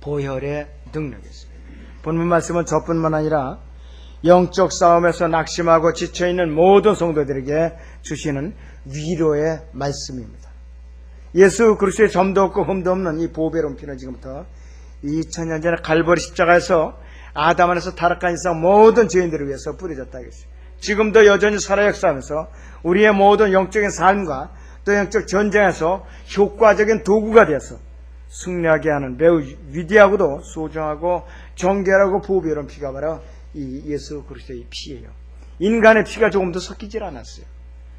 보혈의 능력이었습니다. 본문 말씀은 저뿐만 아니라 영적 싸움에서 낙심하고 지쳐있는 모든 성도들에게 주시는 위로의 말씀입니다. 예수 그리스도의 점도 없고 흠도 없는 이 보배로운 피는 지금부터 2000년 전에 갈보리 십자가에서 아담 안에서 타락한 이상 모든 죄인들을 위해서 뿌려졌다 하겠어요. 지금도 여전히 살아 역사하면서 우리의 모든 영적인 삶과 또 영적 전쟁에서 효과적인 도구가 되어서 승리하게 하는 매우 위대하고도 소중하고 정결하고 보배로운 피가 바로 이 예수 그리스도의 피예요. 인간의 피가 조금도 섞이질 않았어요.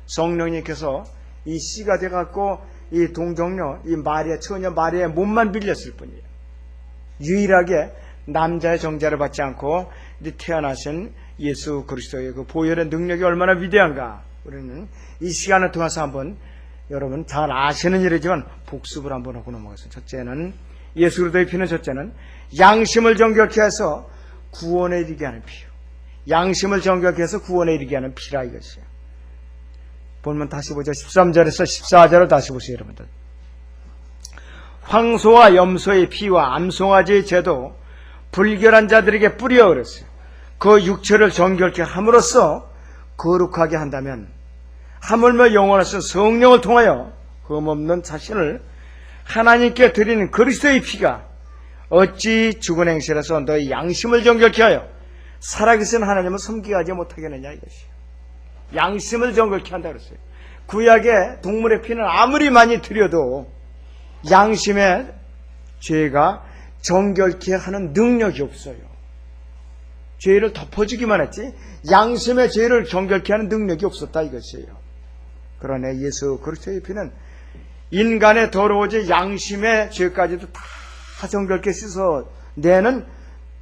성령님께서 이 씨가 돼갖고 이 동정녀, 이 마리아, 처녀 마리아의 몸만 빌렸을 뿐이에요. 유일하게 남자의 정자를 받지 않고 태어나신 예수 그리스도의 그 보혈의 능력이 얼마나 위대한가, 우리는 이 시간을 통해서 한번 여러분 잘 아시는 일이지만 복습을 한번 하고 넘어가겠습니다. 첫째는 예수 그리스도의 피는 첫째는 양심을 정결케 해서 구원에 이르게 하는 피요. 양심을 정결케 해서 구원에 이르게 하는 피라 이것이에요. 본문 다시 보죠. 13절에서 14절을 다시 보세요, 여러분들. 황소와 염소의 피와 암송아지의 제도 불결한 자들에게 뿌려 그랬어요. 그 육체를 정결케 함으로써 거룩하게 한다면 하물며 영원하신 성령을 통하여 흠없는 자신을 하나님께 드리는 그리스도의 피가 어찌 죽은 행실에서 너희 양심을 정결케 하여 살아계신 하나님을 섬기게 하지 못하겠느냐 이것이에요. 양심을 정결케 한다 그랬어요. 구약의 동물의 피는 아무리 많이 드려도 양심의 죄가 정결케 하는 능력이 없어요. 죄를 덮어주기만 했지 양심의 죄를 정결케 하는 능력이 없었다 이것이에요. 그러나 예수 그리스도의 피는 인간의 더러워진 양심의 죄까지도 다 정결케 씻어내는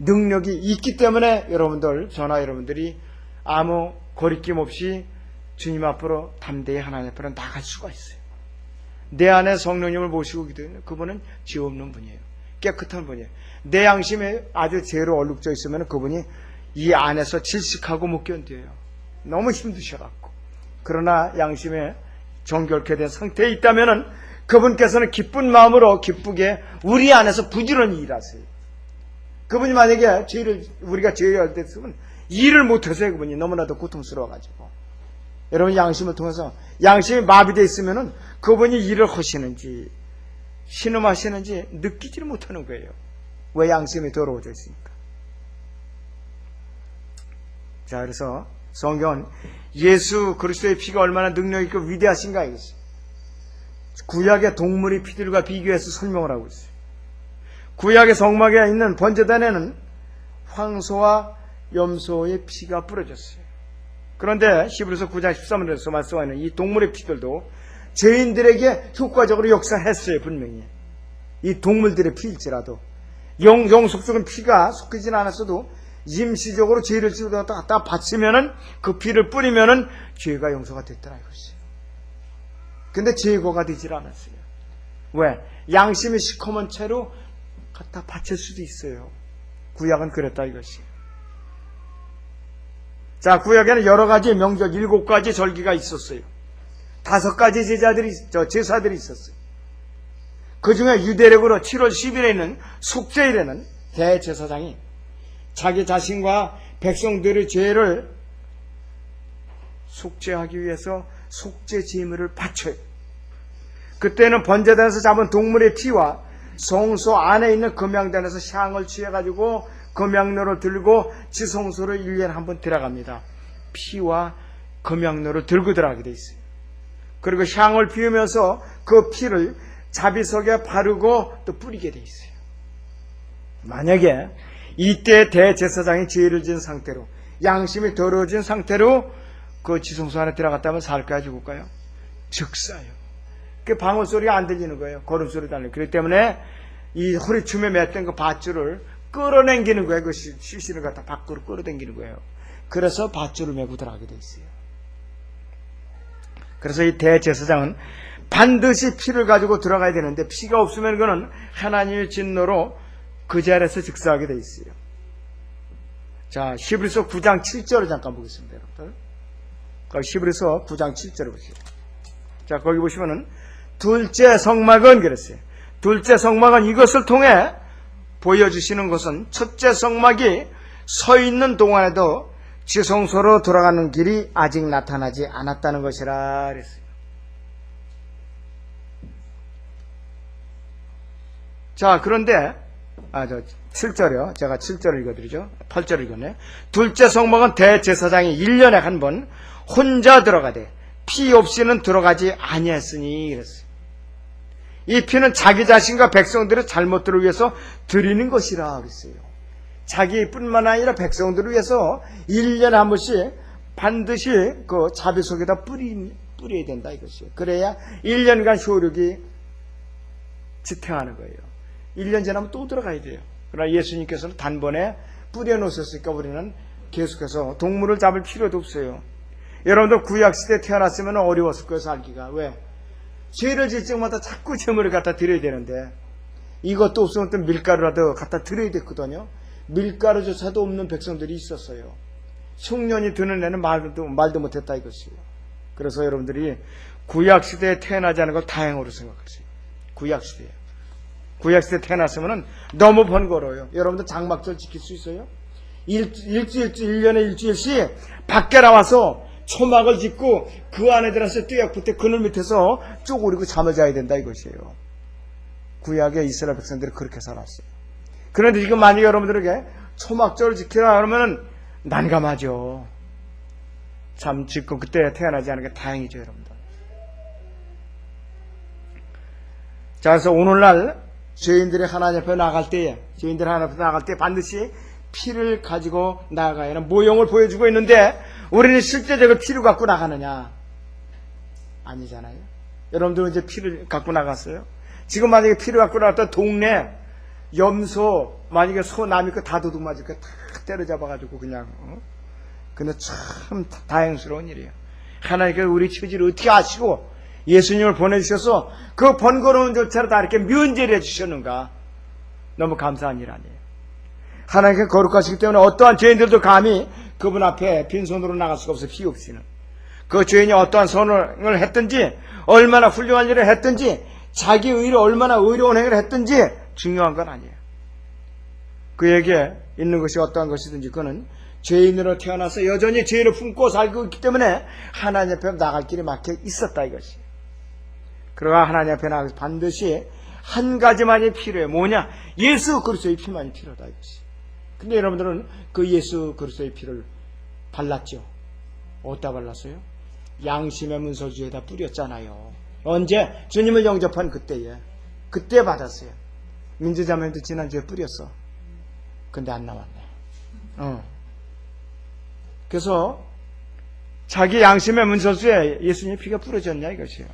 능력이 있기 때문에 여러분들, 저나 여러분들이 아무 거리낌 없이 주님 앞으로 담대히 하나님 앞으로 나갈 수가 있어요. 내 안에 성령님을 모시고 기도해요. 그분은 죄 없는 분이에요. 깨끗한 분이에요. 내 양심에 아주 죄로 얼룩져 있으면 그분이 이 안에서 질식하고 못 견뎌요. 너무 힘드셔갖고. 그러나 양심에 정결케 된 상태에 있다면 그분께서는 기쁜 마음으로 기쁘게 우리 안에서 부지런히 일하세요. 그분이 만약에 우리가 죄를 할 때 있으면 일을 못해서요. 그분이 너무나도 고통스러워가지고. 여러분 양심을 통해서 양심이 마비되어 있으면 그분이 일을 하시는지 신음하시는지 느끼지를 못하는 거예요. 왜? 양심이 더러워져 있으니까. 자, 그래서 성경은 예수 그리스도의 피가 얼마나 능력 있고 위대하신가 이것이 구약의 동물의 피들과 비교해서 설명을 하고 있어요. 구약의 성막에 있는 번제단에는 황소와 염소의 피가 뿌려졌어요. 그런데 히브리서 9장 13절에서 말씀하는 이 동물의 피들도 죄인들에게 효과적으로 역사했어요. 분명히 이 동물들의 피일지라도 영속 속은 피가 섞이진 않았어도 임시적으로 죄를 갖다 바치면은 그 피를 뿌리면은 죄가 용서가 됐더라 이것이에요. 근데 제거가 되질 않았어요. 왜? 양심이 시커먼 채로 갖다 바칠 수도 있어요. 구약은 그랬다 이것이에요. 자, 구약에는 여러 가지 명절 7가지 절기가 있었어요. 5가지 제사들이 있었어요. 그 중에 유대력으로 7월 10일에 있는 속죄일에는 대제사장이 자기 자신과 백성들의 죄를 속죄하기 위해서 속죄 제물을 바쳐요. 그때는 번제단에서 잡은 동물의 피와 성소 안에 있는 금양단에서 향을 취해가지고 금양로를 들고 지성소를 1년에 한 번 들어갑니다. 피와 금양로를 들고 들어가게 돼 있어요. 그리고 향을 피우면서 그 피를 자비석에 바르고 또 뿌리게 돼 있어요. 만약에 이때 대제사장이 죄를 지은 상태로 양심이 더러워진 상태로 그 지성소 안에 들어갔다면 살까요 죽을까요? 즉사요. 그 방울소리가 안 들리는 거예요. 걸음소리도 안 들리는 거예요. 그렇기 때문에 이 허리춤에 맸던 그 밧줄을 끌어당기는 거예요. 그 시신을 갖다 밖으로 끌어당기는 거예요. 그래서 밧줄을 메고 들어가게 돼 있어요. 그래서 이 대제사장은 반드시 피를 가지고 들어가야 되는데 피가 없으면 그는 하나님의 진노로 그 자리에서 즉사하게 돼 있어요. 자, 히브리서 9장 7절을 잠깐 보겠습니다, 여러분들. 히브리서 9장 7절을 보세요. 자, 거기 보시면은 둘째 성막은 그랬어요. 둘째 성막은 이것을 통해 보여주시는 것은 첫째 성막이 서 있는 동안에도 지성소로 돌아가는 길이 아직 나타나지 않았다는 것이라 그랬어요. 자, 그런데 7절이요. 제가 7절을 읽어드리죠. 8절을 읽었네. 둘째 성막은 대제사장이 1년에 한 번 혼자 들어가되 피 없이는 들어가지 아니했으니 그랬어요. 이 피는 자기 자신과 백성들의 잘못들을 위해서 드리는 것이라 그랬어요. 자기뿐만 아니라 백성들을 위해서 1년에 한 번씩 반드시 그 자비 속에다 뿌려야 된다 이것이에요. 그래야 1년간 효력이 지탱하는 거예요. 1년 지나면 또 들어가야 돼요. 그러나 예수님께서는 단번에 뿌려놓으셨으니까 우리는 계속해서 동물을 잡을 필요도 없어요. 여러분들 구약시대에 태어났으면 어려웠을 거예요, 살기가. 왜? 죄를 지을 적마다 자꾸 제물을 갖다 드려야 되는데 이것도 없으면 또 밀가루라도 갖다 드려야 됐거든요. 밀가루조차도 없는 백성들이 있었어요. 흉년이 드는 애는 말도 못했다 이것이에요. 그래서 여러분들이 구약시대에 태어나지 않은 걸 다행으로 생각하세요. 구약시대에 태어났으면 너무 번거로워요. 여러분들 장막절 지킬 수 있어요? 1년에 일주일씩 밖에 나와서 초막을 짓고 그 안에 들어서 떼약붙에 그늘 밑에서 쪼그리고 잠을 자야 된다 이것이에요. 구약의 이스라엘 백성들이 그렇게 살았어요. 그런데 지금 만약에 여러분들에게 초막절을 지키라 그러면 난감하죠. 참 짓고 그때 태어나지 않은 게 다행이죠, 여러분들. 자, 그래서 오늘날 죄인들이 하나님 앞에 나갈 때에 반드시 피를 가지고 나가야 하는 모형을 보여주고 있는데 우리는 실제적으로 피를 갖고 나가느냐? 아니잖아요. 여러분들은 이제 피를 갖고 나갔어요? 지금 만약에 피를 갖고 나갔다 동네 염소 만약에 소 남이 거 다 도둑 맞을 거 다 때려잡아가지고 그냥 근데 참 다행스러운 일이에요. 하나님께서 우리 처지를 어떻게 아시고 예수님을 보내주셔서 그 번거로운 조차를 다 이렇게 면제를 해주셨는가? 너무 감사한 일 아니에요. 하나님께 거룩하시기 때문에 어떠한 죄인들도 감히 그분 앞에 빈손으로 나갈 수가 없어요. 피 없이는. 그 죄인이 어떠한 선을 했든지 얼마나 훌륭한 일을 했든지 자기 의로 얼마나 의로운 행위를 했든지 중요한 건 아니에요. 그에게 있는 것이 어떠한 것이든지 그는 죄인으로 태어나서 여전히 죄를 품고 살고 있기 때문에 하나님 앞에 나갈 길이 막혀 있었다 이것이. 그러나 하나님 앞에 나가서 반드시 한 가지만이 필요해요. 뭐냐? 예수 그리스도의 피만이 필요하다 이것이. 근데 여러분들은 그 예수 그리스도의 피를 발랐죠. 어디다 발랐어요? 양심의 문서주에다 뿌렸잖아요. 언제? 주님을 영접한 그때에. 그때 받았어요. 민주자매도 지난주에 뿌렸어. 근데 안 나왔네. 그래서 자기 양심의 문서주에 예수님의 피가 뿌려졌냐 이것이에요.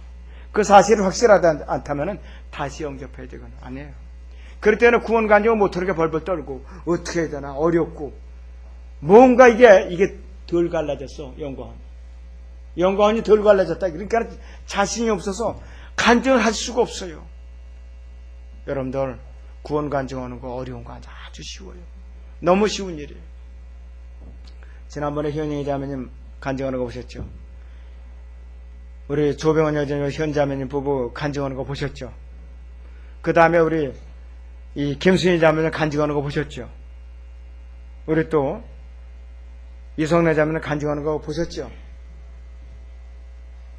그 사실이 확실하지 않다면 다시 영접해야 되거나 아니에요. 그럴 때는 구원 간증을 못하게 벌벌 떨고 어떻게 해야 되나 어렵고 뭔가 이게 덜 갈라졌어. 영광이 덜 갈라졌다. 그러니까 자신이 없어서 간증을 할 수가 없어요. 여러분들 구원 간증하는 거 어려운 거 아주 쉬워요. 너무 쉬운 일이에요. 지난번에 현영이 자매님 간증하는 거 보셨죠? 우리 조병원 여자님 현자매님 부부 간증하는 거 보셨죠? 그 다음에 우리 이 김순희 자매님 간증하는 거 보셨죠? 우리 또 이성래 자매님 간증하는 거 보셨죠?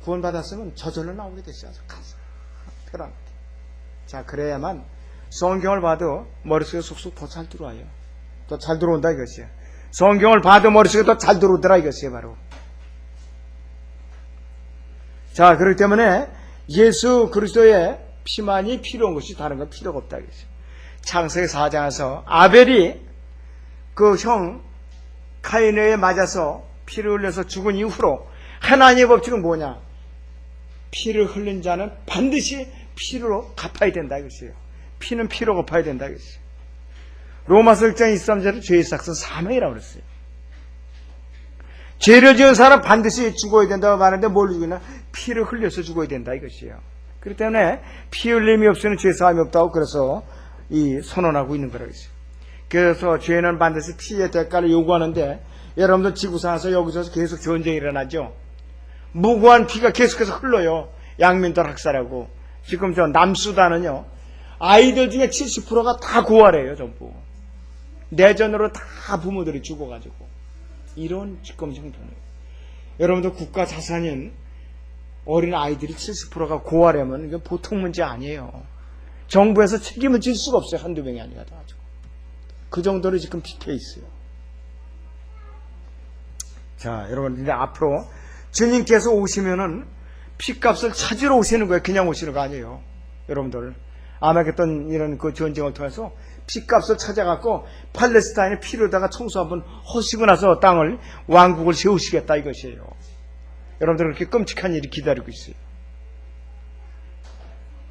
구원 받았으면 저절로 나오게 됐어요. 편안하게. 자, 그래야만 성경을 봐도 머릿속에 쏙쏙 더 잘 들어와요. 더 잘 들어온다 이것이에요. 성경을 봐도 머릿속에 더 잘 들어오더라 이것이에요. 바로. 자, 그렇기 때문에 예수 그리스도의 피만이 필요한 것이 다른 건 필요가 없다 이것이에요. 창세기 4장에서 아벨이 그 형 카인에 맞아서 피를 흘려서 죽은 이후로 하나님의 법칙은 뭐냐? 피를 흘린 자는 반드시 피로 갚아야 된다 이것이에요. 피는 피로 갚아야 된다 이것이에요. 로마서 1장 23절에 죄의 삭은 사망이라고 그랬어요. 죄를 지은 사람 반드시 죽어야 된다고 말하는데 뭘 죽이나? 피를 흘려서 죽어야 된다 이것이에요. 그렇기 때문에 피 흘림이 없으면 죄 사함이 없다고 그래서 이 선언하고 있는 거라고 했어요. 그래서 죄는 반드시 피의 대가를 요구하는데 여러분들 지구상에서 여기서 계속 전쟁이 일어나죠. 무고한 피가 계속해서 흘러요. 양민들 학살하고 지금 저 남수단은요 아이들 중에 70%가 다 고아래요, 전부. 내전으로 다 부모들이 죽어가지고. 이런 지금 형편이에요. 여러분들 국가 자산인 어린 아이들이 70%가 고아라면 이게 보통 문제 아니에요. 정부에서 책임을 질 수가 없어요. 한두 명이 아니라 다 가지고. 그 정도로 지금 피폐해 있어요. 자, 여러분, 이제 앞으로 주님께서 오시면은 피값을 찾으러 오시는 거예요. 그냥 오시는 거 아니에요. 여러분들. 아마겟돈 이런 그 전쟁을 통해서 피값을 찾아갖고 팔레스타인의 피로다가 청소 한번 하시고 나서 땅을, 왕국을 세우시겠다 이것이에요. 여러분들 그렇게 끔찍한 일이 기다리고 있어요.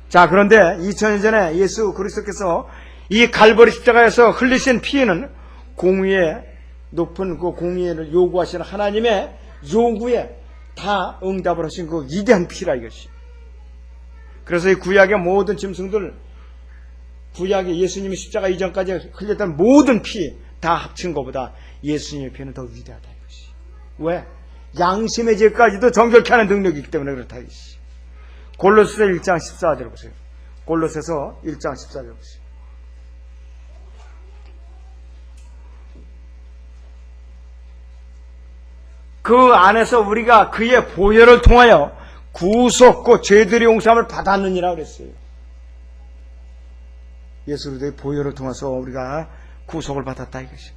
자, 그런데 2000년 전에 예수 그리스도께서 이 갈보리 십자가에서 흘리신 피에는 공의의 높은 그 공의를 요구하시는 하나님의 요구에 다 응답을 하신 그 위대한 피라 이것이. 그래서 이 구약의 모든 짐승들, 구약의 예수님이 십자가 이전까지 흘렸던 모든 피 다 합친 것보다 예수님의 피는 더 위대하다 이것이. 왜? 양심의 죄까지도 정결케 하는 능력이 있기 때문에 그렇다 이것이. 골로새서 1장 14절 보세요. 골로새서 1장 14절 보세요. 그 안에서 우리가 그의 보혈을 통하여 구속고 죄들의 용서함을 받았느니라 그랬어요. 예수 그리스도의 보혈을 통해서 우리가 구속을 받았다 이것이.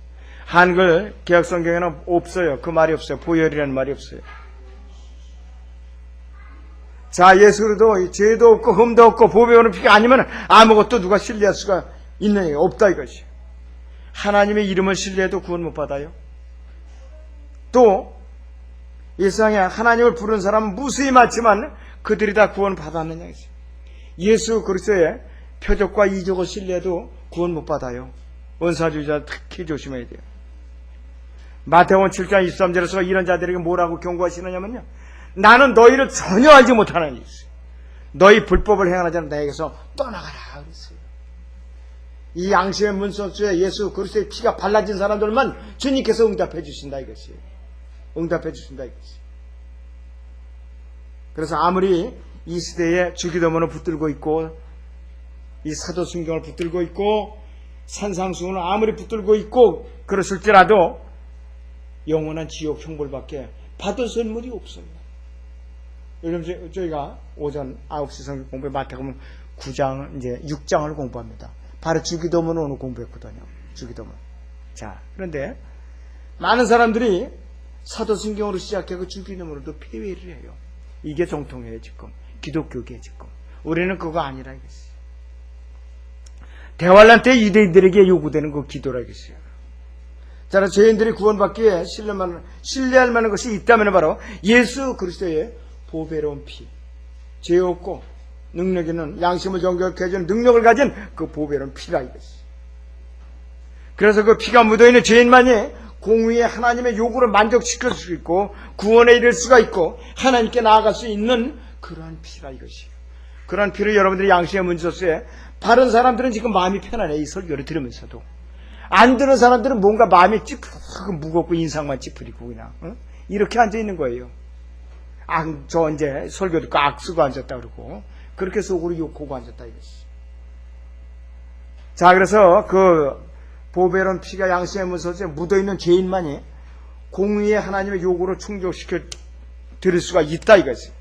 한글 개혁성경에는 없어요. 그 말이 없어요. 보혈이라는 말이 없어요. 자, 예수 그리스도 죄도 없고 흠도 없고 보배 오는 피가 아니면 아무것도 누가 신뢰할 수가 있는 게 없다 이것이. 하나님의 이름을 신뢰해도 구원 못 받아요. 또 이 세상에 하나님을 부르는 사람은 무수히 많지만 그들이 다 구원 받았느냐 이것이. 예수 그리스도의 표적과 이적을 신뢰해도 구원 못 받아요. 은사주의자 특히 조심해야 돼요. 마태복음 7장 23절에서 이런 자들에게 뭐라고 경고하시느냐면요, 나는 너희를 전혀 알지 못하는 이 있어요. 너희 불법을 행하는 자는 나에게서 떠나가라 그랬어요. 이 양심의 문서주에 예수 그리스도의 피가 발라진 사람들만 주님께서 응답해 주신다 이것이에요. 응답해 주신다 이것이에요. 그래서 아무리 이 시대에 주기도문을 붙들고 있고 이 사도순경을 붙들고 있고 산상수훈을 아무리 붙들고 있고 그랬을지라도 영원한 지옥 형벌밖에 받을 선물이 없어요. 요즘 저희가 오전 9시 성경 공부에 마태복음 9장 이제 6장을 공부합니다. 바로 주기도문을 오늘 공부했거든요. 주기도문. 자, 그런데 많은 사람들이 사도순경으로 시작하고 주기도문으로도 폐회를 해요. 이게 정통이에요 지금. 기독교계 지금. 우리는 그거 아니라 이것이. 대환란 때 유대인들에게 요구되는 그 기도라 이것이에요. 자, 죄인들이 구원받기 위해 신뢰할 만한 것이 있다면 바로 예수 그리스도의 보배로운 피, 죄 없고 능력 있는 양심을 정결케 해주는 능력을 가진 그 보배로운 피라 이것이. 그래서 그 피가 묻어있는 죄인만이 공의의 하나님의 요구를 만족시킬 수 있고 구원에 이를 수가 있고 하나님께 나아갈 수 있는 그러한 피라 이것이에요. 그러한 피를 여러분들이 양심의 문서에 바른 사람들은 지금 마음이 편안해. 이 설교를 들으면서도. 안 듣는 사람들은 뭔가 마음이 찌푸르고 무겁고 인상만 찌푸리고 그냥 이렇게 앉아있는 거예요. 저 이제 설교 듣고 악쓰고 앉았다 그러고 그렇게 속으로 욕하고 앉았다 이것이. 자, 그래서 그 보배로운 피가 양심의 문서에 묻어있는 죄인만이 공의의 하나님의 요구를 충족시켜 드릴 수가 있다 이것이.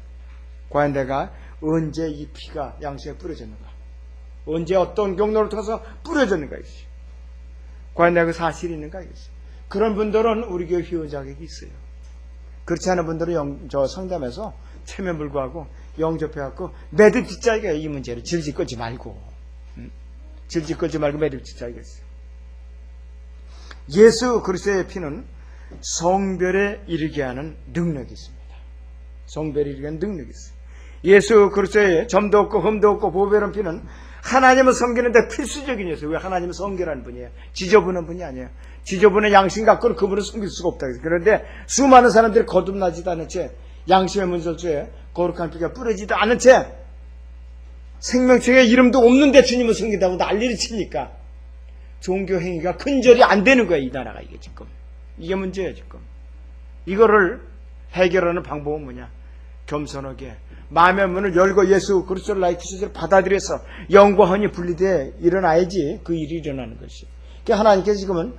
과연 내가 언제 이 피가 양심에 뿌려졌는가? 언제 어떤 경로를 통해서 뿌려졌는가 이것이. 과연 내가 그 사실이 있는가 이것이. 그런 분들은 우리 교회 회원 자격이 있어요. 그렇지 않은 분들은 저 상담에서 체면 불구하고 영접해갖고 매듭 짓자 이거예요. 이 문제를 질질 끌지 말고 질질 끌지 말고 매듭 짓자 이거였어요. 예수 그리스도의 피는 성별에 이르게 하는 능력이 있습니다. 성별에 이르게 하는 능력이 있어요. 예수 그리스도의 점도 없고 흠도 없고 보배로운 피는 하나님을 섬기는데 필수적인 요소예요. 왜? 하나님을 섬기라는 분이에요. 지저분한 분이 아니에요. 지저분한 양심 갖고는 그분을 섬길 수가 없다. 그런데 수많은 사람들이 거듭나지도 않은 채 양심의 문설주에 거룩한 피가 뿌려지도 않은 채 생명책에 이름도 없는데 주님을 섬긴다고 난리를 치니까 종교 행위가 근절이 안 되는 거예요. 이 나라가 이게 지금. 이게 문제예요 지금. 이거를 해결하는 방법은 뭐냐? 겸손하게 마음의 문을 열고 예수 그리스도를 나의 구세주로 받아들여서 영과 혼이 분리되어 일어나야지 그 일이 일어나는 것이에요. 그러니까 하나님께서 지금은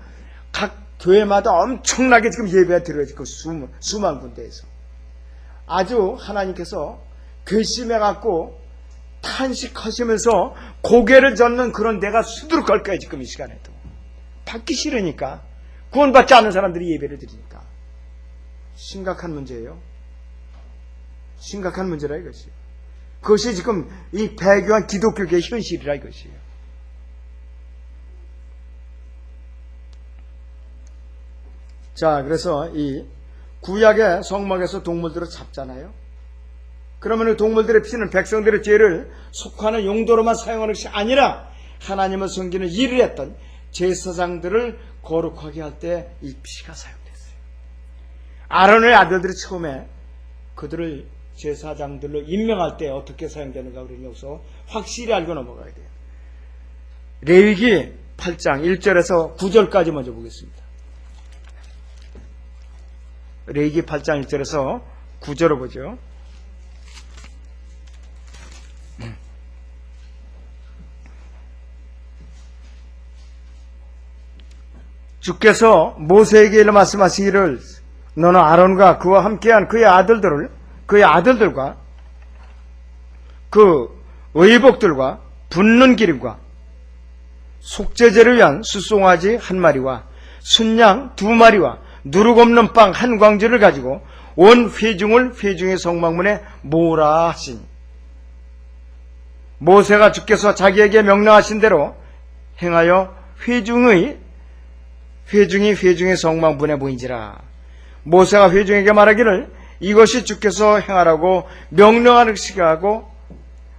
각 교회마다 엄청나게 지금 예배가 들어가지고 수만 군데에서 아주 하나님께서 괘씸해갖고 탄식하시면서 고개를 젓는 그런 데가 수두룩할 거예요. 지금 이 시간에도 받기 싫으니까, 구원받지 않는 사람들이 예배를 드리니까. 심각한 문제예요. 심각한 문제라 이것이. 그것이 지금 이 배교한 기독교계의 현실이라 이것이에요. 자, 그래서 이 구약의 성막에서 동물들을 잡잖아요. 그러면 그 동물들의 피는 백성들의 죄를 속하는 용도로만 사용하는 것이 아니라 하나님을 섬기는 일을 했던 제사장들을 거룩하게 할 때 이 피가 사용됐어요. 아론의 아들들이 처음에 그들을 제사장들로 임명할 때 어떻게 사용되는가 우리는 여기서 확실히 알고 넘어가야 돼요. 레위기 8장 1절에서 9절까지 먼저 보겠습니다. 레위기 8장 1절에서 9절을 보죠. 주께서 모세에게 이르 말씀하시기를 너는 아론과 그와 함께한 그의 아들들과 그 의복들과 붓는 기름과 속죄제를 위한 수송아지 1마리와 순양 2마리와 누룩 없는 빵 1광주를 가지고 온 회중의 성막문에 모으라 하시니 모세가 주께서 자기에게 명령하신 대로 행하여 회중의 성막문에 모인지라. 모세가 회중에게 말하기를 이것이 주께서 행하라고 명령하시고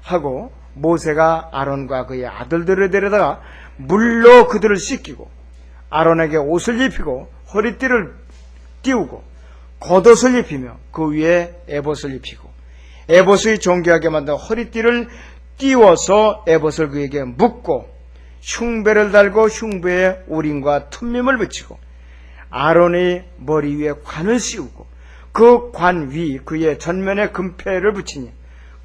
하고 모세가 아론과 그의 아들들을 데려다가 물로 그들을 씻기고 아론에게 옷을 입히고 허리띠를 띄우고 겉옷을 입히며 그 위에 에봇을 입히고 에봇의 정교하게 만든 허리띠를 띄워서 에봇을 그에게 묶고 흉배를 달고 흉배에 우림과 툰밈을 붙이고 아론의 머리 위에 관을 씌우고 그 관 위 그의 전면에 금패를 붙이니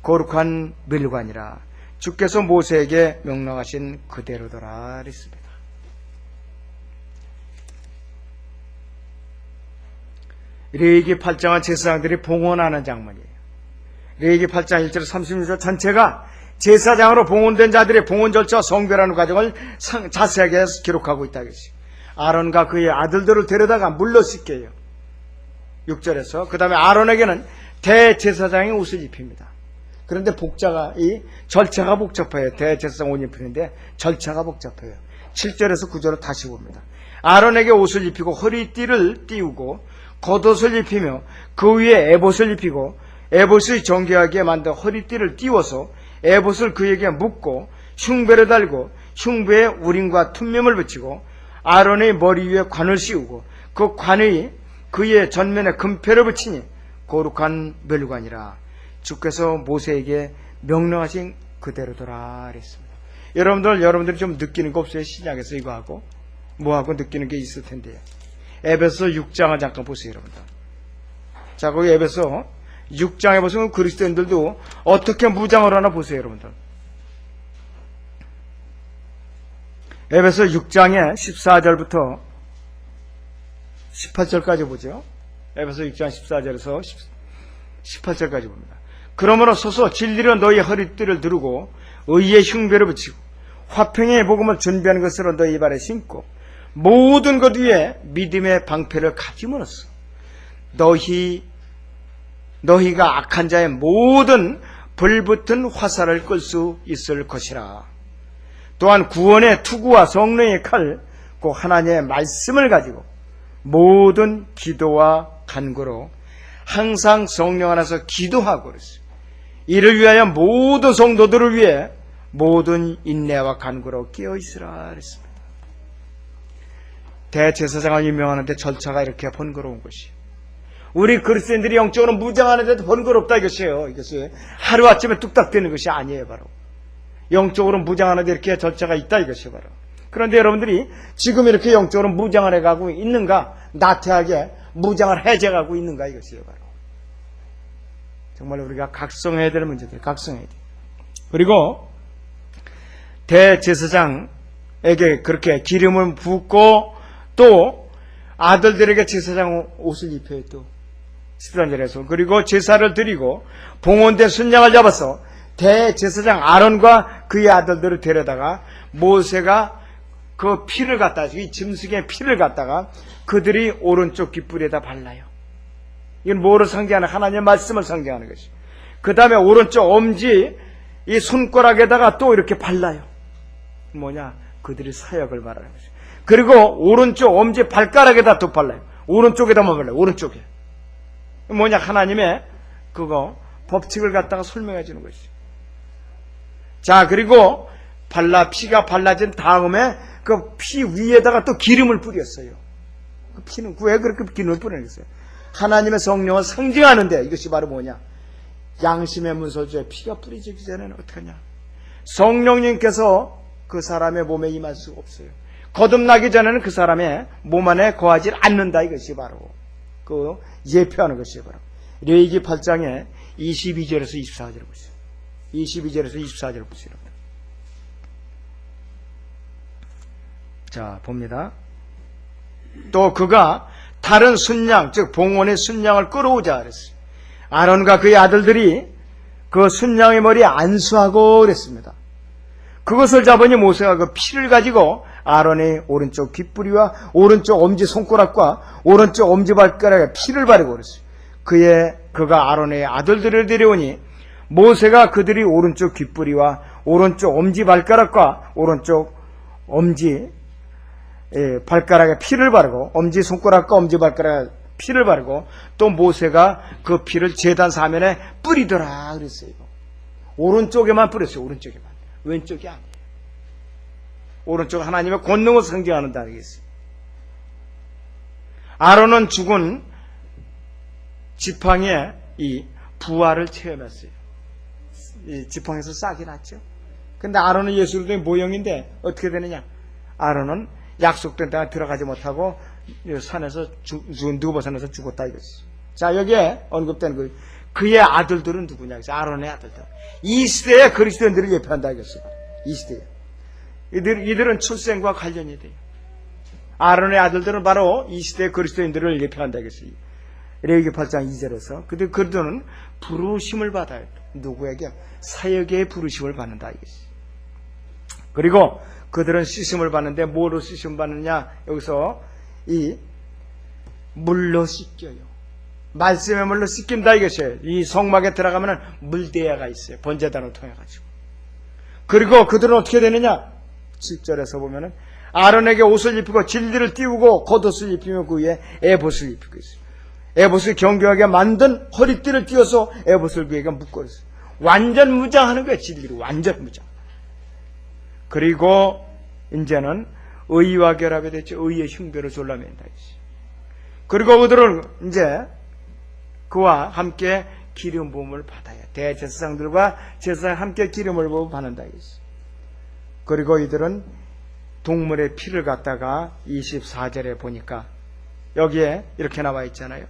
거룩한 멸관이라. 주께서 모세에게 명령하신 그대로더라 그랬습니다. 레위기 8장은 제사장들이 봉헌하는 장면이에요. 레위기 8장 1절 36절 전체가 제사장으로 봉헌된 자들의 봉헌 절차와 성별하는 과정을 자세하게 기록하고 있다. 아론과 그의 아들들을 데려다가 물로 씻겨요. 6절에서 그 다음에 아론에게는 대제사장의 옷을 입힙니다. 그런데 이 절차가 복잡해요. 대제사장 옷을 입히는데 절차가 복잡해요. 7절에서 9절을 다시 봅니다. 아론에게 옷을 입히고 허리띠를 띄우고 겉옷을 입히며 그 위에 에봇을 입히고 에봇의 정교하게 만든 허리띠를 띄워서 에봇을 그에게 묶고 흉배를 달고 흉배에 우림과 툰밈을 붙이고 아론의 머리 위에 관을 씌우고 그 관의 그의 전면에 금패를 붙이니 거룩한 멸관이라. 주께서 모세에게 명령하신 그대로더라 그랬습니다. 여러분들이 좀 느끼는 거 없어요? 신약에서 이거 하고 뭐하고 느끼는 게 있을 텐데요. 에베소 6장을 잠깐 보세요, 여러분들. 자, 거기 에베소 6장에 보시면 그리스도인들도 어떻게 무장을 하나 보세요, 여러분들. 에베소 6장의 14절부터 18절까지 보죠. 에베소 6장 14절에서 18절까지 봅니다. 그러므로 서서 진리로 너희 허리띠를 두르고 의의 흉배를 붙이고 화평의 복음을 준비하는 것으로 너희 발에 신고 모든 것 위에 믿음의 방패를 가짐으로써 너희가 악한 자의 모든 불붙은 화살을 끌 수 있을 것이라. 또한 구원의 투구와 성령의 칼, 곧 하나님의 말씀을 가지고 모든 기도와 간구로 항상 성령 안에서 기도하고 그랬어요. 이를 위하여 모든 성도들을 위해 모든 인내와 간구로 깨어있으라 그랬습니다. 대제사장을 임명하는데 절차가 이렇게 번거로운 것이에요. 우리 그리스도인들이 영적으로 무장하는데도 번거롭다 이것이에요. 이것이 하루아침에 뚝딱 되는 것이 아니에요. 바로 영적으로 무장하는데 이렇게 절차가 있다 이것이에요. 바로. 그런데 여러분들이 지금 이렇게 영적으로 무장을 해가고 있는가? 나태하게 무장을 해제하고 있는가 이것이에요. 바로. 정말 우리가 각성해야 될 문제들, 각성해야 돼. 그리고 대제사장에게 그렇게 기름을 붓고 또 아들들에게 제사장 옷을 입혀요. 또 13절에서 그리고 제사를 드리고 봉헌된 순양을 잡아서 대제사장 아론과 그의 아들들을 데려다가 모세가 그 피를 갖다가 이 짐승의 피를 갖다가 그들이 오른쪽 귓불에다 발라요. 이건 뭐를 상징하는? 하나님의 말씀을 상징하는 것이. 그 다음에 오른쪽 엄지 이 손가락에다가 또 이렇게 발라요. 뭐냐? 그들이 사역을 말하는 것이. 그리고 오른쪽 엄지 발가락에다 또 발라요. 오른쪽에다만 발라요. 오른쪽에. 뭐냐? 하나님의 그거 법칙을 갖다가 설명해 주는 것이. 자, 그리고 피가 발라진 다음에 그 피 위에다가 또 기름을 뿌렸어요. 그 피는 왜 그렇게 기름을 뿌리겠어요? 하나님의 성령을 상징하는데 이것이 바로 뭐냐? 양심의 문설주에 피가 뿌려지기 전에는 어떡하냐? 성령님께서 그 사람의 몸에 임할 수가 없어요. 거듭나기 전에는 그 사람의 몸 안에 거하지 않는다. 이것이 바로 그 예표하는 것이 바로 레위기 8장에 22절에서 24절을 보세요. 22절에서 24절을 보세요. 자, 봅니다. 또 그가 다른 순양, 즉 봉헌의 순양을 끌어오자 그랬어요. 아론과 그의 아들들이 그 순양의 머리에 안수하고 그랬습니다. 그것을 잡으니 모세가 그 피를 가지고 아론의 오른쪽 귓부리와 오른쪽 엄지 손가락과 오른쪽 엄지 발가락에 피를 바르고 그랬어요. 그가 아론의 아들들을 데려오니 모세가 그들이 오른쪽 귓부리와 오른쪽 엄지 발가락과 오른쪽 엄지 발가락에 피를 바르고 엄지 손가락과 엄지 발가락에 피를 바르고 또 모세가 그 피를 제단 사면에 뿌리더라 그랬어요. 오른쪽에만 뿌렸어요. 오른쪽에만. 왼쪽이 아니에요. 오른쪽 하나님의 권능을 상징하는다 그랬어요. 아론은 죽은 지팡이에 이 부활을 체험했어요. 이 지팡이에서 싹이 났죠. 근데 아론은 예수 그리스도의 모형인데 어떻게 되느냐? 아론은 약속된 데가 들어가지 못하고 산에서 누버산에서 죽었다 이거지. 자, 여기에 언급된 그의 아들들은 누구냐? 아론의 아들들. 이 시대의 그리스도인들을 예표한다 이거지. 이 시대에. 이들은 출생과 관련이 돼요. 아론의 아들들은 바로 이 시대의 그리스도인들을 예표한다 이거지. 레위기 8장 2절에서 그들은 부르심을 받아요. 누구에게? 사역의 부르심을 받는다 이거지. 그리고 그들은 씻음을 받는데 뭐로 씻음 받느냐? 여기서 이 물로 씻겨요. 말씀의 물로 씻긴다 이것이에요. 이 성막에 들어가면 물대야가 있어요. 번제단을 통해 가지고. 그리고 그들은 어떻게 되느냐? 7절에서 보면은 아론에게 옷을 입히고 진리를 띄우고 겉옷을 입히며 그 위에 에봇을 입히고 있어요. 에봇을 경교하게 만든 허리띠를 띄워서 에봇을 그에게 묶고 있어요. 완전 무장하는 거예요. 진리로 완전 무장. 그리고 이제는 의와 결합이 됐죠. 의의 흉배로 졸라맨다. 그리고 그들은 이제 그와 함께 기름 부음을 받아야 대제사장들과 제사장 함께 기름을 부어 받는다. 그리고 이들은 동물의 피를 갖다가 24절에 보니까 여기에 이렇게 나와 있잖아요.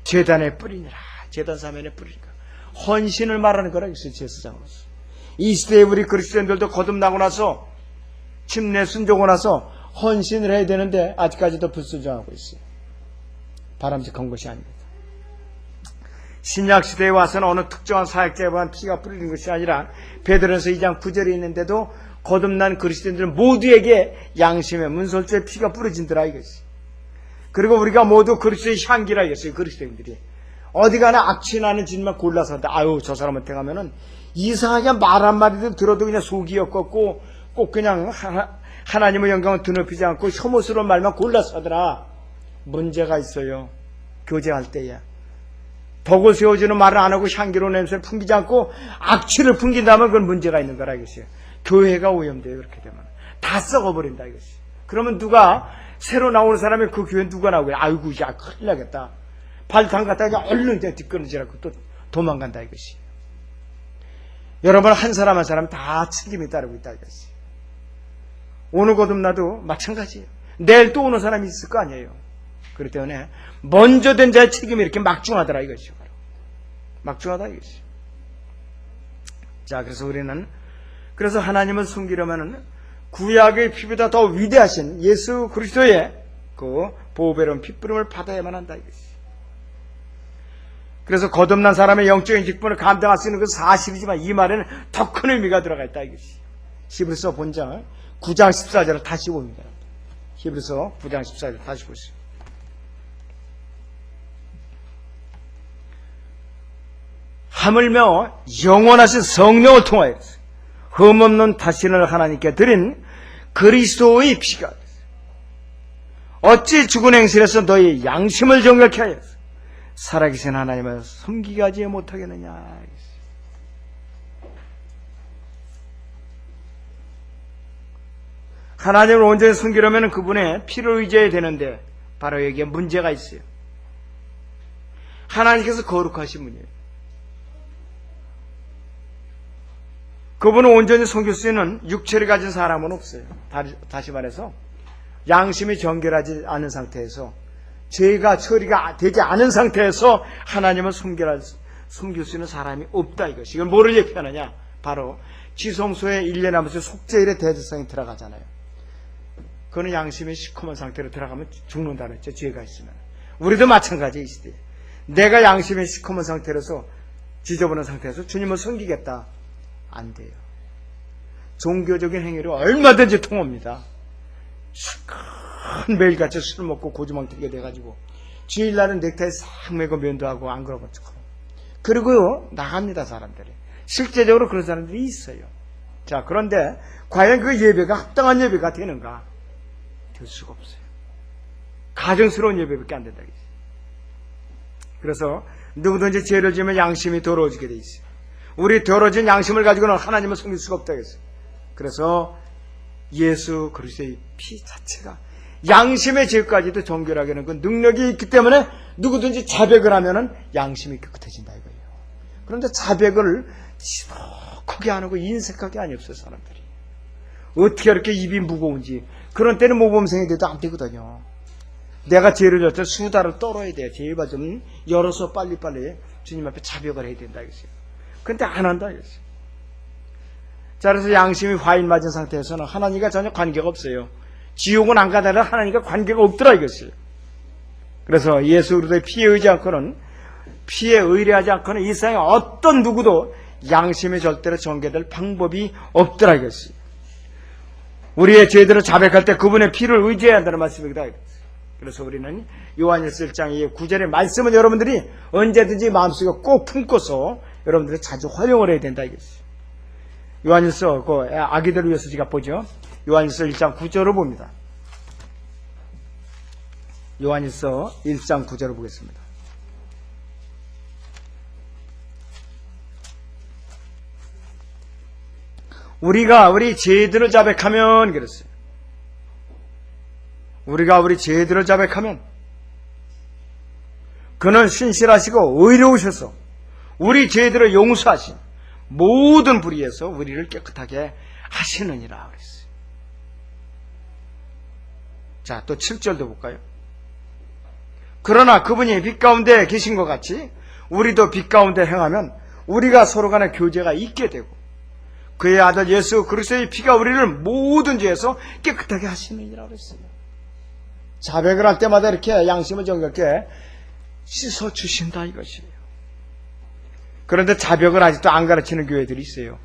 제단에 뿌리니라. 제단 사면에 뿌리니까 헌신을 말하는 거라 있어요. 제사장으로서. 이 시대에 우리 그리스도인들도 거듭나고 나서 침례 순종하고 나서 헌신을 해야 되는데 아직까지도 불순종하고 있어요. 바람직한 것이 아닙니다. 신약시대에 와서는 어느 특정한 사역자에 관한 피가 뿌리는 것이 아니라 베드로전서 2장 9절에 있는데도 거듭난 그리스도인들 모두에게 양심의 문설주에 피가 뿌려진더라 이것이. 그리고 우리가 모두 그리스도의 향기라 이것이. 그리스도인들이 어디 가나 악취나는 짓만 골라서 한다. 아유 저 사람한테 가면은 이상하게 말 한마디도 들어도 그냥 속이 엮었고 꼭 그냥 하나님의 영광을 드높이지 않고 혐오스러운 말만 골라서 하더라. 문제가 있어요. 교제할 때에 덕을 세워주는 말을 안 하고 향기로운 냄새를 풍기지 않고 악취를 풍긴다면 그건 문제가 있는 거라 이것이에요. 교회가 오염돼요. 그렇게 되면 다 썩어버린다 이것이. 그러면 누가 새로 나오는 사람이 그 교회 누가 나오고요? 아이고 야 큰일 나겠다. 발 담갔다 그냥 얼른 이제 뒷걸음질하고 또 도망간다 이것이. 여러분 한 사람 한 사람 다 책임이 따르고 있다 이것이. 오늘 거듭나도 마찬가지예요. 내일 또 오는 사람이 있을 거 아니에요. 그렇기 때문에 먼저 된 자의 책임이 이렇게 막중하더라 이것이요. 막중하다 이것이. 자, 그래서 하나님을 숨기려면은 구약의 피보다 더 위대하신 예수 그리스도의 그 보배로운 핏부림을 받아야만 한다 이것이. 그래서 거듭난 사람의 영적인 직분을 감당할 수 있는 그 사실이지만 이 말에는 더 큰 의미가 들어가 있다 이것이. 히브리서 본장 9장 14절을 다시 봅니다. 히브리서 9장 14절 다시 보시죠. 하물며 영원하신 성령을 통하여 흠없는 다신을 하나님께 드린 그리스도의 피가 어찌 죽은 행실에서 너희 양심을 정결케 하여 살아계신 하나님을 섬기게 하지 못하겠느냐. 하나님을 온전히 섬기려면 그분의 피를 의지해야 되는데 바로 여기에 문제가 있어요. 하나님께서 거룩하신 분이에요. 그분을 온전히 섬길 수 있는 육체를 가진 사람은 없어요. 다시 말해서 양심이 정결하지 않은 상태에서 죄가 처리가 되지 않은 상태에서 하나님을 섬길 수 있는 사람이 없다 이것이. 이걸 뭐를 얘기하느냐? 바로 지성소에 1년 하면서 속죄일의 대제성이 들어가잖아요. 그거는 양심이 시커먼 상태로 들어가면 죽는다는 거죠. 죄가 있으면. 우리도 마찬가지에 있을 때 내가 양심이 시커먼 상태로서 지저분한 상태에서 주님을 섬기겠다. 안 돼요. 종교적인 행위로 얼마든지 통합니다. 매일같이 술 먹고 고주망태기가 돼가지고 주일날은 넥타이 싹 매고 면도하고 안 그러고 그리고 나갑니다. 사람들이 실제적으로 그런 사람들이 있어요. 자, 그런데 과연 그 예배가 합당한 예배가 되는가? 될 수가 없어요. 가증스러운 예배밖에 안 된다. 그래서 누구든지 죄를 지으면 양심이 더러워지게 돼 있어요. 우리 더러워진 양심을 가지고는 하나님을 섬길 수가 없다 그랬어요. 그래서 예수 그리스도의 피 자체가 양심의 죄까지도 정결하게 하는 그 능력이 있기 때문에 누구든지 자백을 하면은 양심이 깨끗해진다 이거예요. 그런데 자백을 시덕하게 안 하고 인색하게 안 없어요. 사람들이 어떻게 이렇게 입이 무거운지. 그런 때는 모범생이 돼도 안 되거든요. 내가 죄를 졌을 때 수다를 떨어야 돼요. 제발 좀 열어서 빨리빨리 주님 앞에 자백을 해야 된다 이거예요. 근데 안 한다 이거예요. 자, 그래서 양심이 화인 맞은 상태에서는 하나님과 전혀 관계가 없어요. 지옥은 안 가다라 하나님과 관계가 없더라 이것이. 그래서 예수 그리스도의 피에 의지 않고는, 피에 의뢰하지 않고는 이 세상에 어떤 누구도 양심이 절대로 정결될 방법이 없더라 이것이. 우리의 죄들을 자백할 때 그분의 피를 의지해야 한다는 말씀이다. 그래서 우리는 요한일서 1장 9절의 말씀은 여러분들이 언제든지 마음속에 꼭 품고서 여러분들이 자주 활용을 해야 된다 이것이. 요한일서 아기들을 위해서 제가 보죠. 요한일서 1장 9절을 봅니다. 요한일서 1장 9절을 보겠습니다. 우리가 우리 죄들을 자백하면 그랬어요. 우리가 우리 죄들을 자백하면 그는 신실하시고 의로우셔서 우리 죄들을 용서하신 모든 불의에서 우리를 깨끗하게 하시느니라 그랬어요. 자, 또 7절도 볼까요? 그러나 그분이 빛 가운데 계신 것 같이 우리도 빛 가운데 행하면 우리가 서로 간에 교제가 있게 되고 그의 아들 예수 그리스도의 피가 우리를 모든 죄에서 깨끗하게 하시느니라 그랬어요. 자백을 할 때마다 이렇게 양심을 정결케 씻어주신다 이것이에요. 그런데 자백을 아직도 안 가르치는 교회들이 있어요.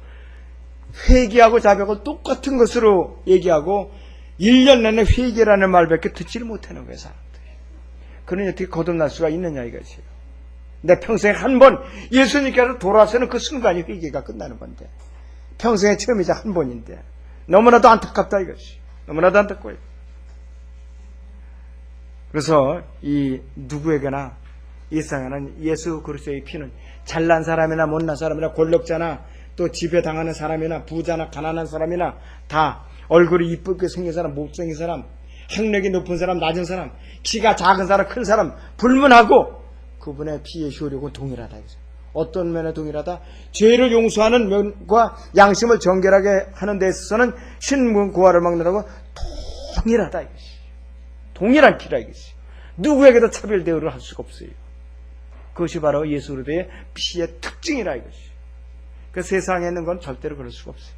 회개하고 자백을 똑같은 것으로 얘기하고 1년 내내 회개라는 말밖에 듣지를 못하는 거예요. 사람들이. 그러니 어떻게 거듭날 수가 있느냐 이것이에요. 내 평생에 한 번 예수님께서 돌아서는 그 순간이 회개가 끝나는 건데 평생의 처음이자 한 번인데 너무나도 안타깝다 이것이. 너무나도 안타까워요. 그래서 이 누구에게나 이 세상에는 예수 그리스도의 피는 잘난 사람이나 못난 사람이나 권력자나 또 지배당하는 사람이나 부자나 가난한 사람이나 다 얼굴이 이쁘게 생긴 사람, 못생긴 사람, 학력이 높은 사람, 낮은 사람, 키가 작은 사람, 큰 사람 불문하고 그분의 피의 효력은 동일하다. 어떤 면에 동일하다? 죄를 용서하는 면과 양심을 정결하게 하는 데 있어서는 신문 고아를 막느라고 동일하다 이것이. 동일한 피라 이것이. 누구에게도 차별 대우를 할 수가 없어요. 그것이 바로 예수 그리스도의 피의 특징이라 이것이. 그 세상에 있는 건 절대로 그럴 수가 없어요.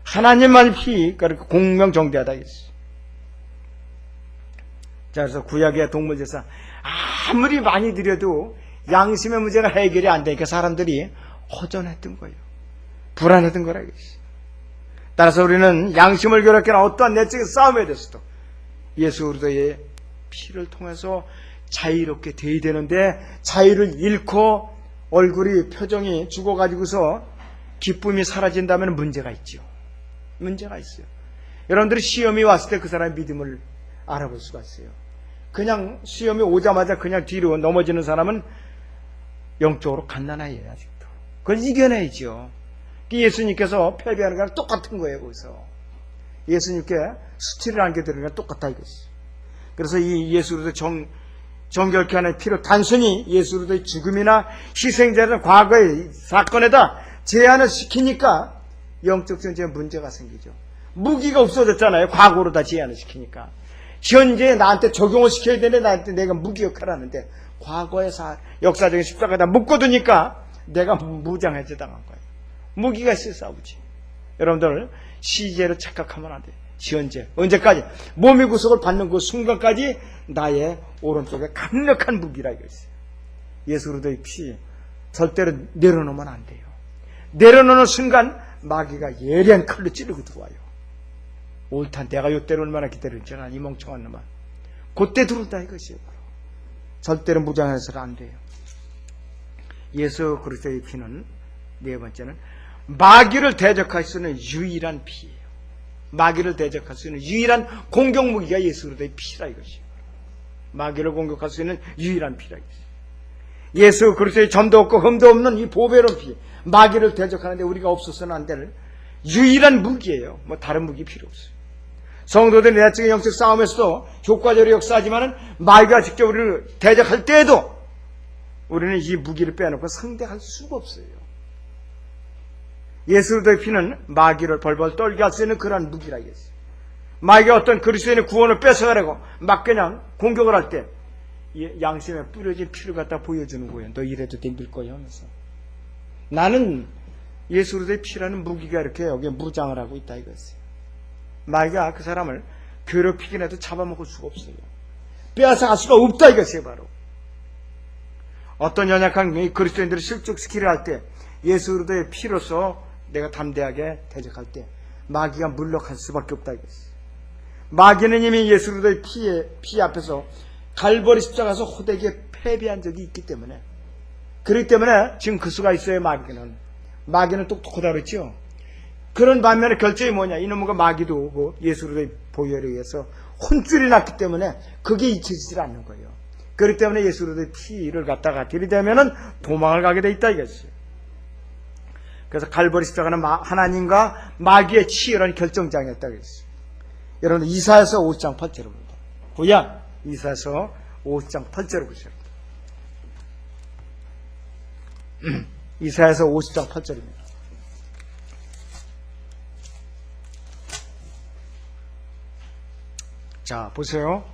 하나님만 피, 그러니까 공명정대하다 이것이. 자, 그래서 구약의 동물제사 아무리 많이 드려도 양심의 문제가 해결이 안 되니까 사람들이 허전했던 거예요. 불안했던 거라 이것이. 따라서 우리는 양심을 괴롭게 하는 어떠한 내적인 싸움에 대해서도 예수 그리스도의 피를 통해서 자유롭게 돼야 되는데, 자유를 잃고 얼굴이 표정이 죽어가지고서 기쁨이 사라진다면 문제가 있죠. 문제가 있어요. 여러분들이 시험이 왔을 때 그 사람의 믿음을 알아볼 수가 있어요. 그냥 시험이 오자마자 그냥 뒤로 넘어지는 사람은 영적으로 갓난아이예요. 아직도 그걸 이겨내야죠. 예수님께서 패배하는 거랑 똑같은 거예요. 거기서 예수님께 수치를 안겨드리는 거랑 똑같다 이것이. 그래서 이 예수 그리스도 정결케 하는 피로 단순히 예수 그리스도의 죽음이나 희생자는 과거의 사건에다 제한을 시키니까 영적 전쟁에 문제가 생기죠. 무기가 없어졌잖아요. 과거로 다 제한을 시키니까. 현재 나한테 적용을 시켜야 되는데 나한테 내가 무기 역할을 하는데 과거의 역사적인 십자가에다 묶어두니까 내가 무장해제 당한 거예요. 무기가 있어야 싸우지. 여러분들 시제로 착각하면 안 돼요. 현재 언제까지 몸의 구속을 받는 그 순간까지 나의 오른쪽에 강력한 무기라 이것이에요. 예수 그리스도의 피 절대로 내려놓으면 안 돼요. 내려놓는 순간 마귀가 예리한 칼로 찌르고 들어와요. 옳다, 내가 요때를 얼마나 기다렸지, 이 멍청한 놈아. 그때 들어온다 이것이에요. 절대로 무장해서는 안 돼요. 예수 그리스도의 피는 네 번째는 마귀를 대적할 수 있는 유일한 피예요. 마귀를 대적할 수 있는 유일한 공격무기가 예수 그리스도의 피라 이것이에요. 마귀를 공격할 수 있는 유일한 피라 이것이에요. 예수 그리스도의 점도 없고 흠도 없는 이 보배로운 피, 마귀를 대적하는데 우리가 없어서는 안 될 유일한 무기예요. 뭐 다른 무기 필요 없어요. 성도들의 내적인 영적 싸움에서도 효과적으로 역사하지만은 마귀가 직접 우리를 대적할 때에도 우리는 이 무기를 빼놓고 상대할 수가 없어요. 예수 그리스도의 피는 마귀를 벌벌 떨게 할 수 있는 그러한 무기라 이겠어요. 마귀가 어떤 그리스도인의 구원을 뺏어가려고 막 그냥 공격을 할 때 양심에 뿌려진 피를 갖다 보여주는 거예요. 너 이래도 댕길 거예요 하면서. 나는 예수 그리스도의 피라는 무기가 이렇게 여기에 무장을 하고 있다 이거였어요. 마귀가 그 사람을 괴롭히긴 해도 잡아먹을 수가 없어요. 빼앗아갈 수가 없다 이것이에요. 바로 어떤 연약한 그리스도인들을 실족시키려 할 때 예수 그리스도의 피로서 내가 담대하게 대적할 때 마귀가 물러갈 수밖에 없다 이것이에요. 마귀는 이미 예수 그리스도의 피 앞에서 갈보리 십자가에서 호되게 패배한 적이 있기 때문에, 그렇기 때문에 지금 그 수가 있어요. 마귀는 똑똑하다 그랬죠. 그런 반면에 결정이 뭐냐, 이놈과 마귀도 오고 예수 그리스도의 보혈에 의해서 혼쭐이 났기 때문에 그게 잊혀지질 않는 거예요. 그렇기 때문에 예수 그리스도의 피를 갖다가 들이대면은 도망을 가게 돼 있다 이것이에요. 그래서 갈보리 십자가는 하나님과 마귀의 치열한 결정장이었다 그랬어요. 여러분 이사야서 5장 8절을 봅니다. 구약 이사야서 5장 8절을 보세요. 이사야서 50장 8절입니다. 자, 보세요.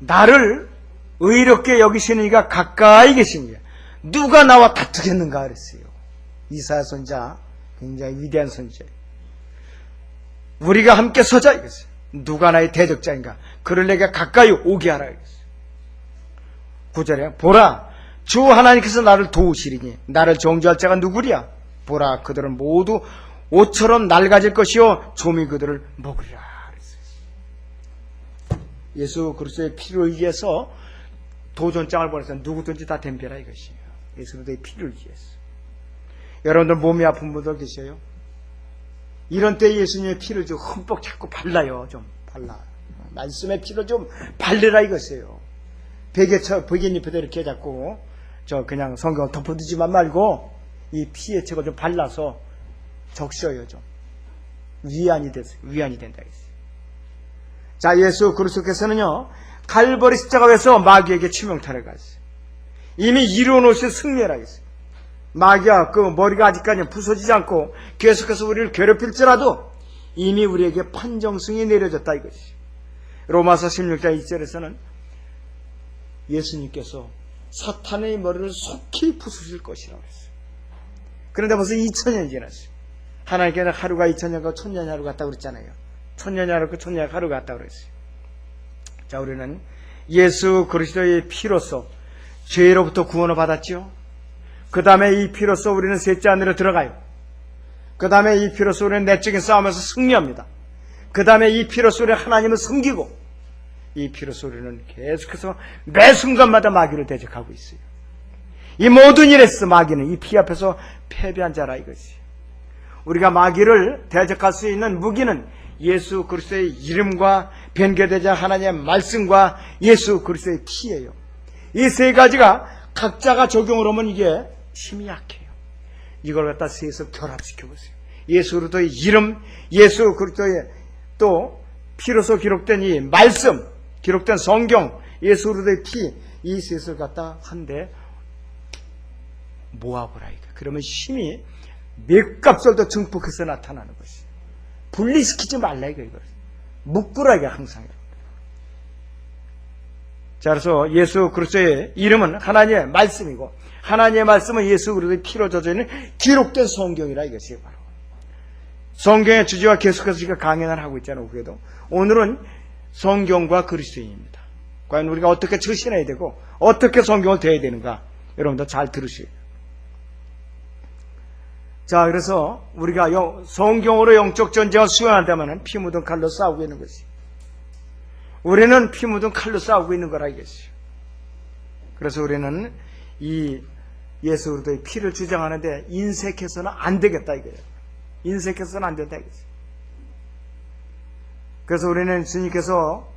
나를 의롭게 여기시는 이가 가까이 계시니 누가 나와 다투겠는가 그랬어요. 이사야 선지자 굉장히 위대한 선지자예요. 우리가 함께 서자 이것이에요. 누가 나의 대적자인가? 그를 내게 가까이 오게 하라 이것이에요. 9절에 보라 주 하나님께서 나를 도우시리니 나를 정죄할 자가 누구랴? 보라 그들은 모두 옷처럼 낡아질 것이요 조미 그들을 먹으리라 그랬어요. 예수 그리스도의 피를 위해서 도전장을 보내서 누구든지 다 덤벼라 이것이에요. 예수 그리스도의 피를 위해서. 여러분들 몸이 아픈 분들 계세요? 이런 때 예수님의 피를 좀 흠뻑 자꾸 발라요. 좀 발라. 말씀의 피를 좀 발르라 이것이에요. 베갯잎에다 이렇게 자꾸 그냥 성경을 덮어두지만 말고 이 피의 책을 좀 발라서 적셔요. 좀 위안이 된다 이것이에요. 자, 예수 그리스도께서는요 갈보리 십자가에서 마귀에게 치명타를 가했어요. 이미 이루어놓으신 승리라 했어요. 마귀가 그 머리가 아직까지 부서지지 않고 계속해서 우리를 괴롭힐지라도 이미 우리에게 판정승이 내려졌다 이것이. 로마서 16장 2절에서는 예수님께서 사탄의 머리를 속히 부수실 것이라고 했어요. 그런데 벌써 2000년이 지났어요. 하나님께는 하루가 2000년과 1000년이 하루 같다고 그랬잖아요. 1000년이 하루, 1000년이 하루 같다고 그랬어요. 자, 우리는 예수 그리스도의 피로서 죄로부터 구원을 받았죠. 그 다음에 이 피로서 우리는 셋째 하늘에 들어가요. 그 다음에 이 피로서 우리는 내적인 싸움에서 승리합니다. 그 다음에 이 피로서 우리는 하나님을 섬기고, 이 피로서 우리는 계속해서 매 순간마다 마귀를 대적하고 있어요. 이 모든 일에서 마귀는 이 피 앞에서 패배한 자라 이것이. 우리가 마귀를 대적할 수 있는 무기는 예수 그리스도의 이름과 변개되자 하나님의 말씀과 예수 그리스도의 피예요. 이 세 가지가 각자가 적용을 하면 이게 힘이 약해요. 이걸 갖다 셋을 결합시켜보세요. 예수 그리스도의 이름, 예수 그리스도의 또 피로서 기록된 이 말씀, 기록된 성경, 예수 그리스도의 피, 이 셋을 갖다 한데 모아보라 이거. 그러면 힘이 몇 값을 더 증폭해서 나타나는 것이. 분리시키지 말라 이거. 묶으라 이게 항상. 자, 그래서 예수 그리스도의 이름은 하나님의 말씀이고, 하나님의 말씀은 예수 그리스도의 피로 젖어 있는 기록된 성경이라 이것이 바로. 성경의 주제와 계속해서 우리가 강연을 하고 있잖아요. 그래도 오늘은 성경과 그리스도인입니다. 과연 우리가 어떻게 처신해야 되고 어떻게 성경을 대해야 되는가, 여러분들 잘 들으셔야 돼요. 자, 그래서 우리가 성경으로 영적 전쟁을 수행한다면 피 묻은 칼로 싸우고 있는 것이. 우리는 피 묻은 칼로 싸우고 있는 거라 이것이요. 그래서 우리는 이 예수 그리스도의 피를 주장하는데 인색해서는 안 되겠다 이거예요. 인색해서는 안 된다 이거죠. 그래서 우리는 주님께서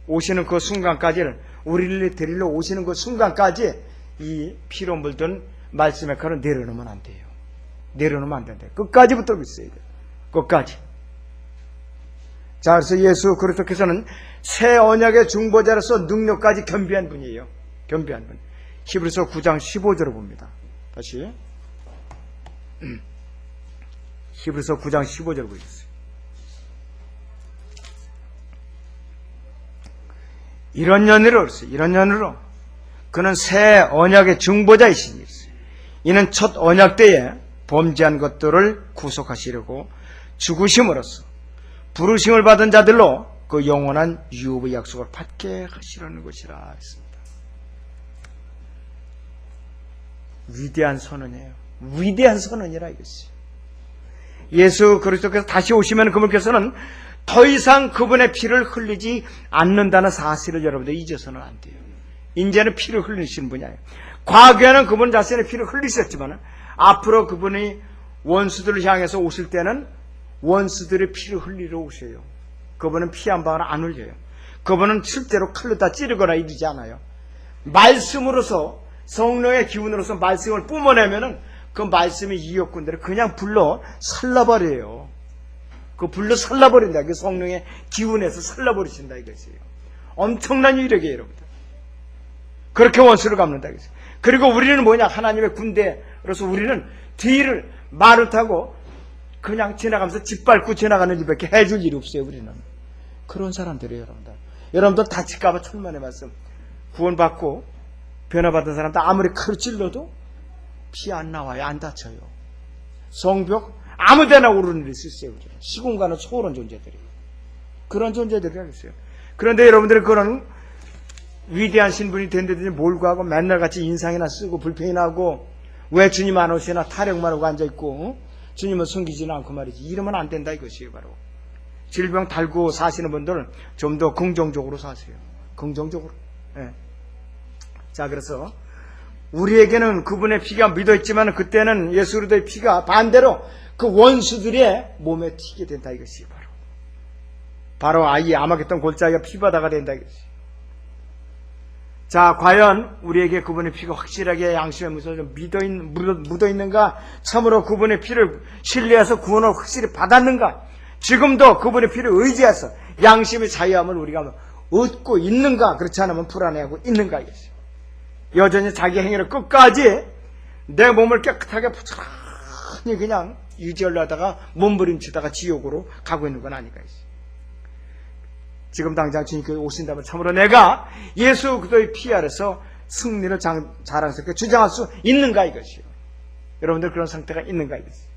오시는 그 순간까지는, 우리를 데리러 오시는 그 순간까지 이 피로 물든 말씀의 칼을 내려놓으면 안 돼요. 내려놓으면 안 된다. 끝까지 붙들고 있어야 돼요. 끝까지. 자, 그래서 예수 그리스도께서는 새 언약의 중보자로서 능력까지 겸비한 분이에요. 겸비한 분. 히브리서 9장 15절을 봅니다. 다시. 히브리서 9장 15절 보겠습니다. 이런 연으로 그는 새 언약의 중보자이시니 이는 첫 언약 때에 범죄한 것들을 구속하시려고 죽으심으로써 부르심을 받은 자들로 그 영원한 유업의 약속을 받게 하시려는 것이라 했습니다. 위대한 선언이에요. 위대한 선언이라 이것이. 예수 그리스도께서 다시 오시면 그분께서는 더 이상 그분의 피를 흘리지 않는다는 사실을 여러분들 잊어서는 안 돼요. 이제는 피를 흘리시는 분이에요. 과거에는 그분 자신의 피를 흘리셨지만 앞으로 그분이 원수들을 향해서 오실 때는 원수들의 피를 흘리러 오셔요. 그분은 피 한 방울 안 흘려요. 그분은 실제로 칼로 다 찌르거나 이러지 않아요. 말씀으로서, 성령의 기운으로서 말씀을 뿜어내면은 그 말씀의 이역군들을 그냥 불러 살라버려요. 그 불러 살라버린다. 그 성령의 기운에서 살라버리신다 이것이에요. 엄청난 위력이에요, 여러분들. 그렇게 원수를 갚는다 이것이에요. 그리고 우리는 뭐냐? 하나님의 군대로서 우리는 뒤를 말을 타고 그냥 지나가면서 짓밟고 지나가는 일밖에 해줄 일이 없어요. 우리는 그런 사람들이에요, 여러분들. 여러분들 다칠까봐 천만의 말씀. 구원받고 변화받은 사람들 아무리 칼을 찔러도 피 안 나와요. 안 다쳐요. 성벽 아무데나 오르는 일이 있어요. 시공간을 초월한 존재들이에요. 그런 존재들이라고 했어요. 그런데 여러분들이 그런 위대한 신분이 된데든지 몰고 하고 맨날 같이 인상이나 쓰고 불평이나 하고 왜 주님 안 오시나 타령만 하고 앉아있고 주님은 숨기지는 않고 말이지. 이러면 안 된다 이것이에요. 바로 질병 달고 사시는 분들은 좀 더 긍정적으로 사세요. 긍정적으로. 네. 자, 그래서 우리에게는 그분의 피가 묻어있지만 그때는 예수 그리스도의 피가 반대로 그 원수들의 몸에 튀게 된다 이것이 바로 아이 암흑했던 골짜기가 피바다가 된다 이것이. 자, 과연 우리에게 그분의 피가 확실하게 양심에 묻어있는가? 참으로 그분의 피를 신뢰해서 구원을 확실히 받았는가? 지금도 그분의 피를 의지해서 양심의 자유함을 우리가 얻고 있는가? 그렇지 않으면 불안해하고 있는가 이것이. 여전히 자기 행위를 끝까지 내 몸을 깨끗하게 부지런히 그냥 유지하려다가 몸부림치다가 지옥으로 가고 있는 건 아닌가. 지금 당장 주님께서 오신다면 참으로 내가 예수 그리스도의 피 아래서 승리를 자랑스럽게 주장할 수 있는가 이것이요. 여러분들 그런 상태가 있는가 이것이요.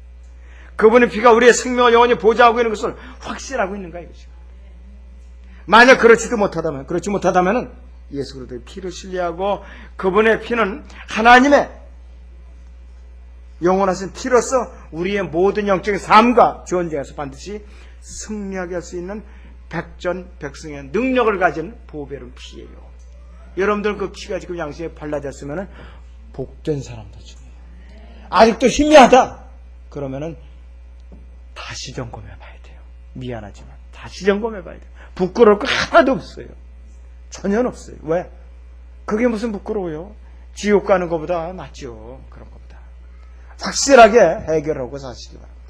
그분의 피가 우리의 생명을 영원히 보좌하고 있는 것을 확신하고 있는가 이것이요. 만약 그렇지 못하다면 예수 그리스도의 피를 신뢰하고 그분의 피는 하나님의 영원하신 피로서 우리의 모든 영적인 삶과 전쟁에서 반드시 승리하게 할 수 있는 백전백승의 능력을 가진 보배로운 피예요. 여러분들 그 피가 지금 양심에 발라졌으면 복된 사람들이죠. 아직도 희미하다 그러면은 다시 점검해 봐야 돼요. 미안하지만 다시 점검해 봐야 돼요. 부끄러울 거 하나도 없어요. 전혀 없어요. 왜? 그게 무슨 부끄러워요? 지옥 가는 것보다 낫죠. 그런 것보다 확실하게 해결하고 사시기 바랍니다.